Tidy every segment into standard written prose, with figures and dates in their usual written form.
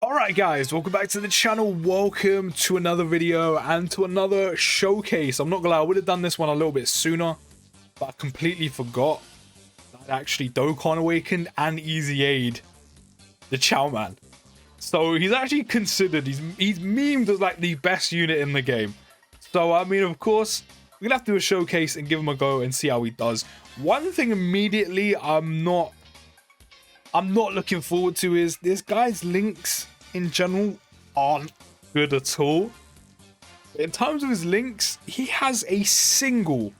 Alright guys, welcome back to the channel. Welcome to another video and to another showcase. I'm not gonna lie, I would have done this one a little bit sooner, but I completely forgot that actually Dokkan awakened and EZA'd the Chiaoman. So he's actually considered, he's memed as like the best unit in the game. So I mean, of course, we're gonna have to do a showcase and give him a go and see how he does. One thing immediately I'm not looking forward to is this guy's links in general aren't good at all. In terms of his links, he has a single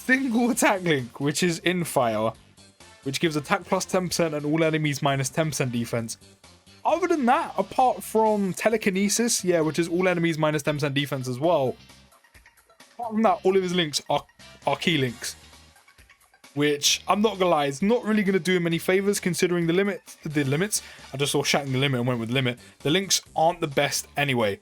attack link, which is in fire, which gives attack plus 10% and all enemies minus 10% defense. Other than that, apart from telekinesis, yeah, which is all enemies minus 10% defense as well. Apart from that, all of his links are key links, which I'm not gonna lie, it's not really gonna do him any favors considering the limits. I just saw shatting the limit and went with limit. The links aren't the best anyway.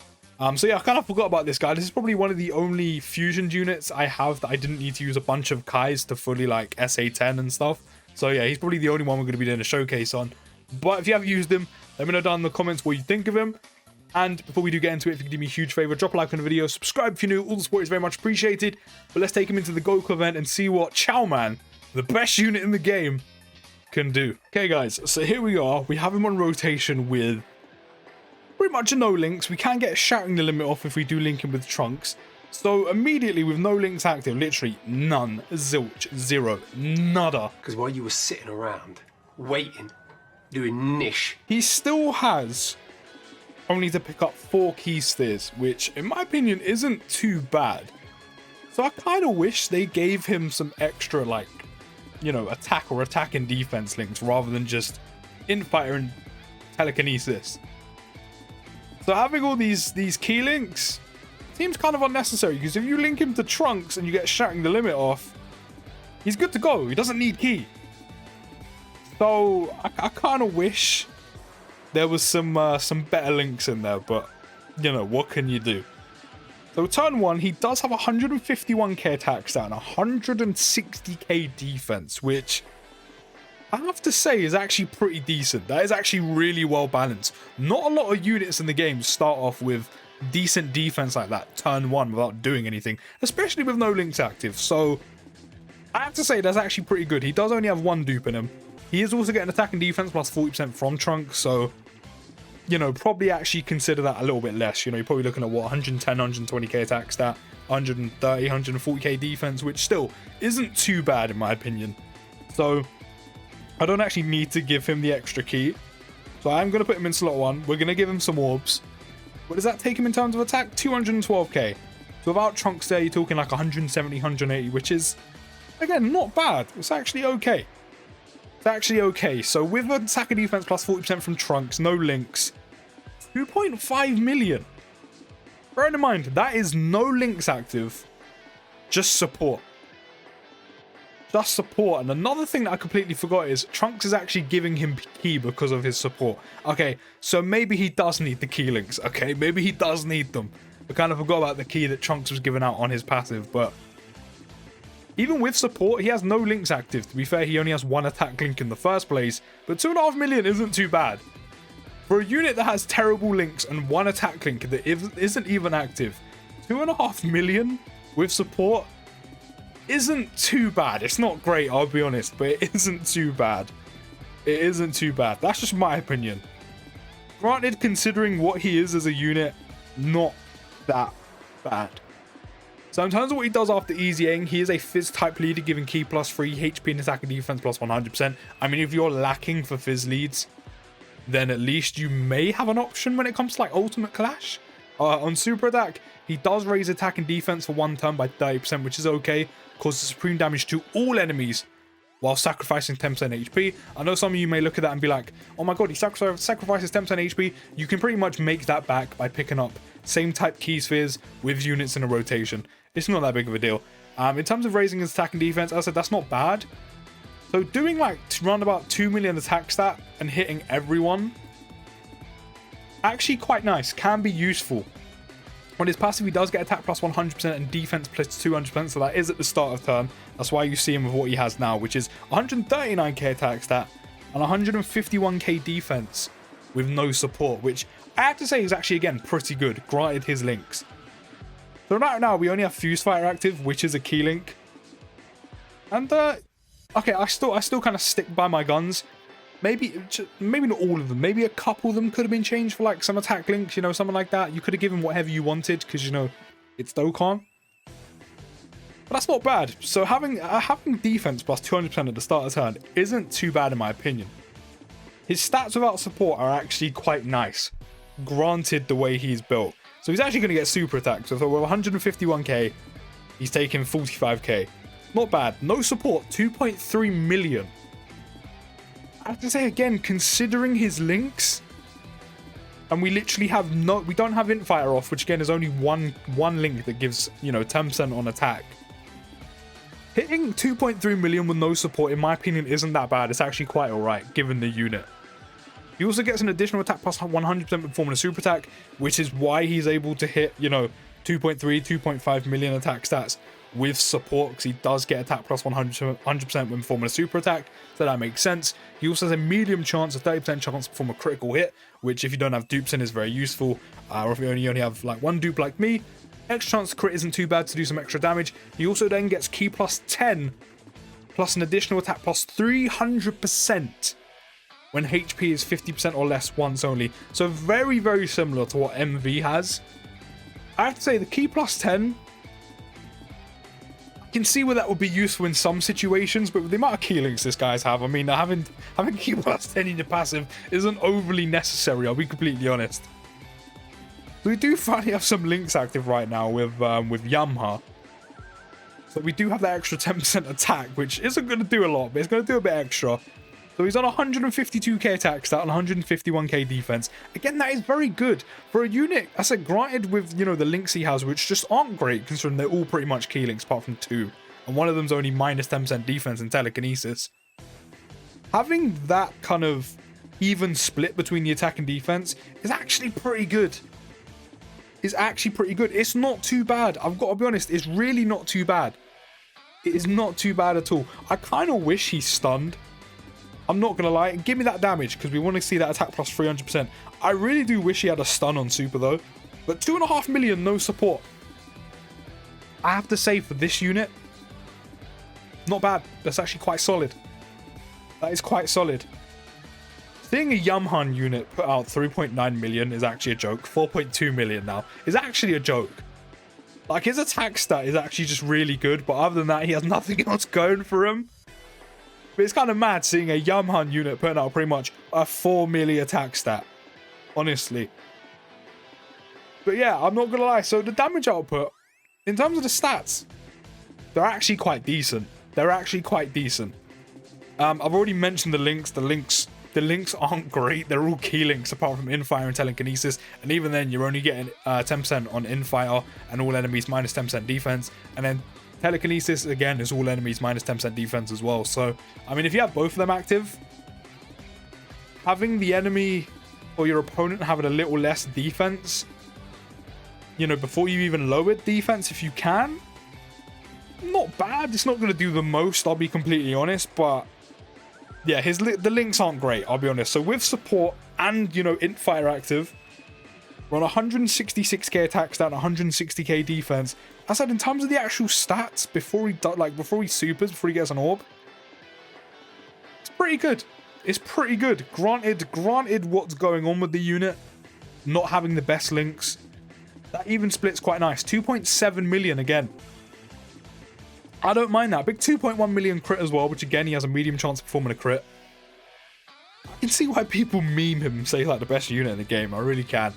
So yeah, I kind of forgot about this guy. This is probably one of the only fusion units I have that I didn't need to use a bunch of Kais to fully like SA10 and stuff. So yeah, he's probably the only one we're gonna be doing a showcase on. But if you have used him, let me know down in the comments what you think of him. And before we do get into it, if you could do me a huge favor, drop a like on the video, subscribe if you're new. All the support is very much appreciated. But let's take him into the Goku event and see what Chiaoman, the best unit in the game, can do. Okay guys, so here we are. We have him on rotation with pretty much no links. We can get shattering the limit off if we do link him with Trunks. So immediately with no links active, literally none, zilch, zero, nada. Because while you were sitting around, waiting, doing niche, he still has only to pick up 4 key spheres, which in my opinion isn't too bad. So I kind of wish they gave him some extra, like, you know, attack and defense links rather than just in-fighter and telekinesis. So having all these key links seems kind of unnecessary, because if you link him to Trunks and you get shattering the limit off, he's good to go. He doesn't need key. So I kind of wish there was some better links in there, but you know, what can you do? So turn 1, he does have 151k attack stat and 160k defense, which I have to say is actually pretty decent. That is actually really well balanced. Not a lot of units in the game start off with decent defense like that turn 1 without doing anything, especially with no links active. So I have to say that's actually pretty good. He does only have 1 dupe in him. He is also getting attack and defense plus 40% from Trunks, so you know, probably actually consider that a little bit less. You know, you're probably looking at what, 110, 120k attack stat, 130, 140k defense, which still isn't too bad in my opinion. So I don't actually need to give him the extra key. So I'm going to put him in slot 1. We're going to give him some orbs. What does that take him in terms of attack? 212k. So without Trunks there, you're talking like 170, 180, which is, again, not bad. It's actually okay. It's actually okay. So with attack and defense plus 40% from Trunks, no links, 2.5 million. Bear in mind, that is no links active, just support. Just support. And another thing that I completely forgot is Trunks is actually giving him key because of his support. Okay, so maybe he does need the key links. Okay, maybe he does need them. I kind of forgot about the key that Trunks was giving out on his passive, but even with support, he has no links active. To be fair, he only has 1 attack link in the first place, but 2.5 million isn't too bad. For a unit that has terrible links and 1 attack link that isn't even active, 2.5 million with support isn't too bad. It's not great, I'll be honest, but it isn't too bad. It isn't too bad. That's just my opinion. Granted, considering what he is as a unit, not that bad. So in terms of what he does after EZAing, he is a Fizz type leader giving key plus 3, HP and attack and defense plus 100%. I mean, if you're lacking for Fizz leads, then at least you may have an option when it comes to like Ultimate Clash. On Super Attack, he does raise attack and defense for 1 turn by 30%, which is okay. Causes supreme damage to all enemies while sacrificing 10% HP. I know some of you may look at that and be like, oh my god, he sacrifices 10% HP. You can pretty much make that back by picking up same type key spheres with units in a rotation. It's not that big of a deal. In terms of raising his attack and defense, as I said, that's not bad. So doing like around about 2 million attack stat and hitting everyone, actually quite nice, can be useful. On his passive, he does get attack plus 100% and defense plus 200%, so that is at the start of turn. That's why you see him with what he has now, which is 139k attack stat and 151k defense, with no support, which I have to say is actually, again, pretty good, granted his links. So right now, we only have Fuse Fighter active, which is a key link. And, okay, I still kind of stick by my guns. Maybe not all of them. Maybe a couple of them could have been changed for, like, some attack links, you know, something like that. You could have given whatever you wanted, because, you know, it's Dokkan. But that's not bad. So having defense plus 200% at the start of the turn isn't too bad in my opinion. His stats without support are actually quite nice, granted the way he's built. So he's actually going to get super attack. So with 151k, he's taking 45k. Not bad. No support, 2.3 million. I have to say again, considering his links, and we literally have we don't have Infighter off, which again is only one link that gives, you know, 10% on attack. Hitting 2.3 million with no support, in my opinion, isn't that bad. It's actually quite alright, given the unit. He also gets an additional attack plus 100% when performing a super attack, which is why he's able to hit, you know, 2.3, 2.5 million attack stats with support, because he does get attack plus 100% when performing a super attack, so that makes sense. He also has a medium chance, a 30% chance to perform a critical hit, which if you don't have dupes in is very useful, or if you only have like one dupe like me, extra chance to crit isn't too bad to do some extra damage. He also then gets key plus 10, plus an additional attack plus 300% when HP is 50% or less once only. So very, very similar to what MV has. I have to say the key plus 10, I can see where that would be useful in some situations, but with the amount of key links this guy's have, I mean, having key plus 10 in your passive isn't overly necessary, I'll be completely honest. We do finally have some links active right now with Yamaha. So we do have that extra 10% attack, which isn't going to do a lot, but it's going to do a bit extra. So he's on 152k attack stat and 151k defense. Again, that is very good for a unit. I said, granted with, you know, the links he has, which just aren't great, considering they're all pretty much key links apart from 2. And one of them's only minus 10% defense and telekinesis. Having that kind of even split between the attack and defense is actually pretty good. Is actually pretty good. It's not too bad. I've got to be honest, it's really not too bad. It is not too bad at all. I kind of wish he's stunned. I'm not going to lie. Give me that damage, because we want to see that attack plus 300%. I really do wish he had a stun on super, though. But 2.5 million, no support. I have to say, for this unit, not bad. That's actually quite solid. That is quite solid. Seeing a Yamaha unit put out 3.9 million is actually a joke. 4.2 million now is actually a joke. Like, his attack stat is actually just really good, but other than that, he has nothing else going for him. But it's kind of mad seeing a Yamaha unit putting out pretty much a 4 million attack stat. Honestly. But yeah, I'm not going to lie. So the damage output, in terms of the stats, they're actually quite decent. They're actually quite decent. I've already mentioned the links. The links aren't great. They're all key links apart from Infighter and Telekinesis. And even then, you're only getting 10% on Infighter and all enemies minus 10% defense. And then Telekinesis, again, is all enemies minus 10% defense as well. So, I mean, if you have both of them active, having the enemy or your opponent having a little less defense, you know, before you even lower defense, if you can, not bad. It's not going to do the most, I'll be completely honest, but yeah, the links aren't great, I'll be honest. So with support and, you know, Infighter active, we're on 166k attack stat and 160k defense. I said, in terms of the actual stats, before he supers, before he gets an orb, it's pretty good. It's pretty good. Granted what's going on with the unit, not having the best links, that even split's quite nice. 2.7 million again. I don't mind that. Big 2.1 million crit as well, which again, he has a medium chance of performing a crit. I can see why people meme him and say like the best unit in the game. I really can.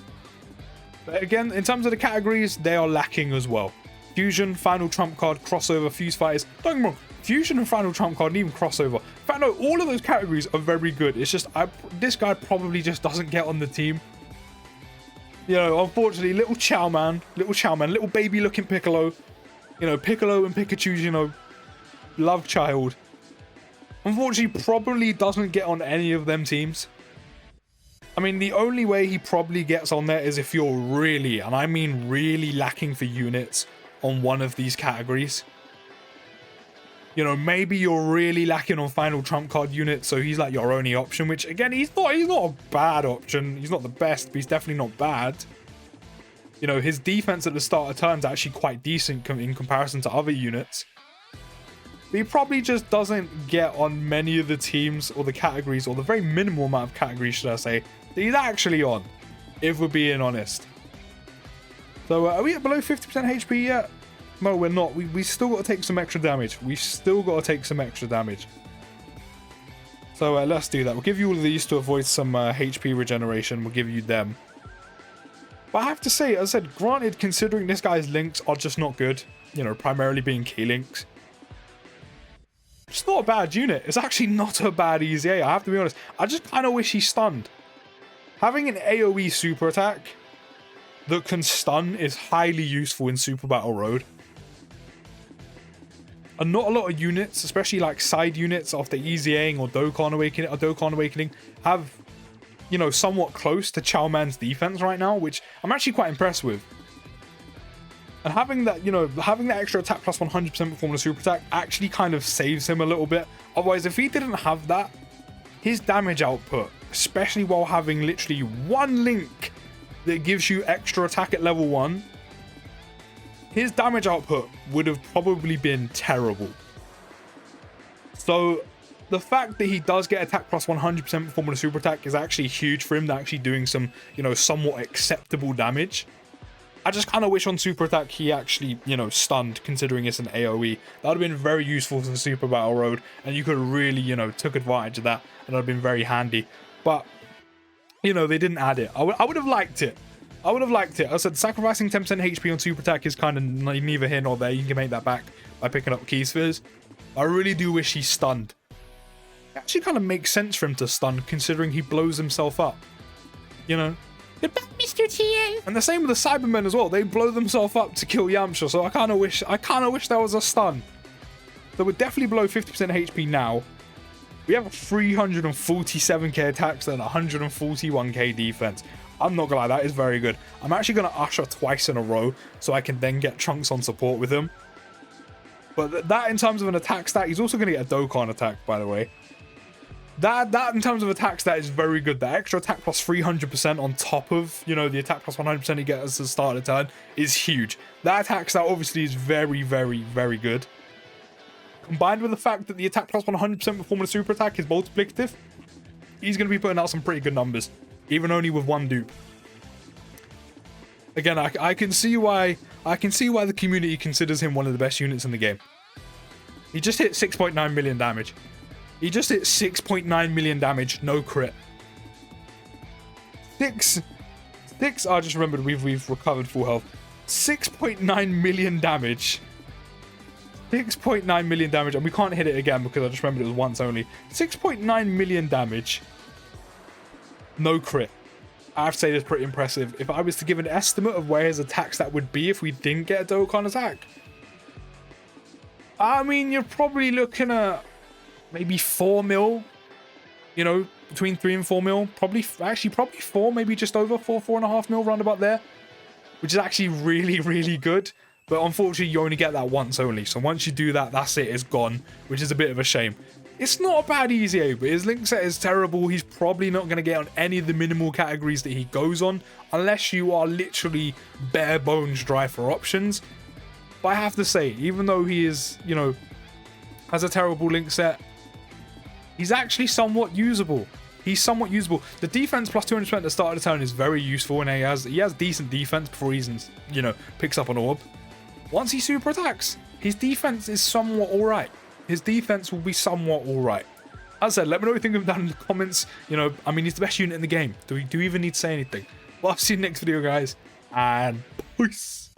But again, in terms of the categories, they are lacking as well. Fusion, Final Trump Card, Crossover, Fuse Fighters. Don't get me wrong, Fusion and Final Trump Card and even Crossover. In fact, no, all of those categories are very good. It's just, this guy probably just doesn't get on the team. You know, unfortunately, little Chiaoman, little baby looking Piccolo. You know, Piccolo and Pikachu's, you know, love child. Unfortunately, probably doesn't get on any of them teams. I mean, the only way he probably gets on there is if you're really, and I mean really, lacking for units on one of these categories. You know, maybe you're really lacking on final trump card units, so he's like your only option, which again, he's not a bad option. He's not the best, but he's definitely not bad. You know, his defense at the start of turn is actually quite decent in comparison to other units. But he probably just doesn't get on many of the teams or the categories, or the very minimal amount of categories, should I say, that he's actually on, if we're being honest. So are we at below 50% HP yet? No, we're not. We still got to take some extra damage. We still got to take some extra damage. So let's do that. We'll give you all of these to avoid some HP regeneration. We'll give you them. But I have to say, as I said, granted, considering this guy's links are just not good, you know, primarily being key links, it's not a bad unit. It's actually not a bad EZA, I have to be honest. I just kind of wish he stunned. Having an AoE super attack that can stun is highly useful in Super Battle Road. And not a lot of units, especially like side units after EZAing or Dokkan Awakening, have, you know, somewhat close to Chiaoman's defense right now, which I'm actually quite impressed with. And having that, you know, having that extra attack plus 100% perform a super attack actually kind of saves him a little bit. Otherwise, if he didn't have that, his damage output, especially while having literally one link that gives you extra attack at level 1, his damage output would have probably been terrible. So the fact that he does get attack plus 100% perform a super attack is actually huge for him. They're actually doing some, you know, somewhat acceptable damage. I just kind of wish on super attack he actually, you know, stunned, considering it's an AoE. That would have been very useful for the Super Battle Road, and you could have really, you know, took advantage of that, and that would have been very handy. But, you know, they didn't add it. I would have liked it. I would have liked it. I said sacrificing 10% HP on super attack is kind of neither here nor there. You can make that back by picking up key spheres. I really do wish he stunned. It actually kind of makes sense for him to stun, considering he blows himself up. You know? Goodbye, Mr. TA. And the same with the Cybermen as well. They blow themselves up to kill Yamcha, so I kind of wish that was a stun. So we're definitely below 50% HP now. We have 347k attacks and 141k defense. I'm not gonna lie, that is very good. I'm actually gonna Usher twice in a row so I can then get Trunks on support with him. But that in terms of an attack stat, he's also gonna get a Dokkan attack, by the way. That in terms of attack stat is very good. The extra attack plus 300% on top of, you know, the attack plus 100% he gets at the start of the turn is huge. That attack stat obviously is very, very, very good. Combined with the fact that the attack plus 100% performance super attack is multiplicative, he's going to be putting out some pretty good numbers, even only with one dupe. Again, I can see why the community considers him one of the best units in the game. He just hit 6.9 million damage. He just hit 6.9 million damage, no crit. I just remembered we've recovered full health. 6.9 million damage. 6.9 million damage, and we can't hit it again because I just remembered it was once only. 6.9 million damage. No crit. I have to say that's pretty impressive. If I was to give an estimate of where his attack stat would be if we didn't get a Dokkan attack, I mean, you're probably looking at maybe 4 mil, you know, between 3 and 4 mil. Probably 4, maybe just over 4.5 mil, round about there, which is actually really, really good. But unfortunately, you only get that once only. So once you do that, that's it, it's gone, which is a bit of a shame. It's not a bad EZA, but his link set is terrible. He's probably not going to get on any of the minimal categories that he goes on, unless you are literally bare bones dry for options. But I have to say, even though he is, you know, has a terrible link set, he's actually somewhat usable. He's somewhat usable. The defense plus 200% at the start of the turn is very useful, and he has decent defense before he, you know, picks up an orb. Once he super attacks, his defense is somewhat alright. His defense will be somewhat alright. As I said, let me know what you think of that in the comments. You know, I mean, he's the best unit in the game. Do we even need to say anything? Well, I'll see you in the next video, guys, and peace.